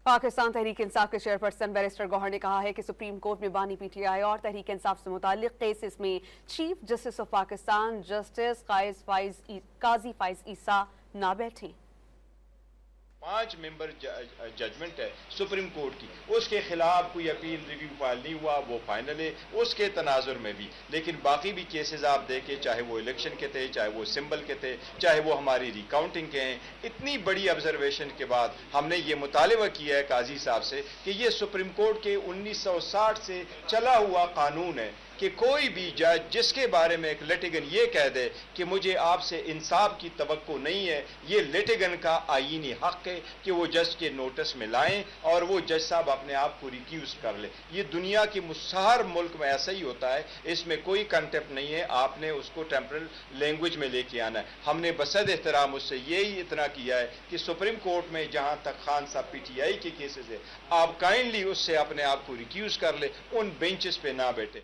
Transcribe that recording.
پاکستان تحریک انصاف کے chairperson barrister گوہر نے کہا ہے کہ سپریم کورٹ میں بانی پی ٹی آئی اور تحریک انصاف سے متعلق کیسز میں chief justice of Pakistan justice قاضی فائز عیسیٰ نہ بیٹھیں۔ 5 ممبر ججمنٹ ہے سپریم کورٹ کی، اس کے خلاف کوئی اپیل ریویو فائل نہیں ہوا، وہ فائنل ہے اس کے تناظر میں بھی، لیکن باقی بھی کیسز آپ دیکھیں، چاہے وہ الیکشن کے تھے، چاہے وہ سمبل کے تھے، چاہے وہ ہماری ریکاؤنٹنگ کے ہیں، اتنی بڑی آبزرویشن کے بعد ہم نے یہ مطالبہ کیا ہے قاضی صاحب سے کہ یہ سپریم کورٹ کے 1960 سے چلا ہوا قانون ہے کہ کوئی بھی جج جس کے بارے میں ایک لیٹیگن یہ کہہ دے کہ مجھے آپ سے انصاف کی توقع نہیں ہے، یہ لیٹیگن کا آئینی حق ہے کہ وہ جج کے نوٹس میں لائیں اور وہ جج صاحب اپنے آپ کو ریکیوز کر لے۔ یہ دنیا کے ہر ملک میں ایسا ہی ہوتا ہے، اس میں کوئی کنٹیمپٹ نہیں ہے، آپ نے اس کو ٹیمپرل لینگویج میں لے کے آنا ہے۔ ہم نے بصد احترام اس سے یہی اتنا کیا ہے کہ سپریم کورٹ میں جہاں تک خان صاحب پی ٹی آئی کے کیسز ہے، آپ کائنڈلی اس سے اپنے آپ کو ریکیوز کر لے، ان بینچز پہ نہ بیٹھے۔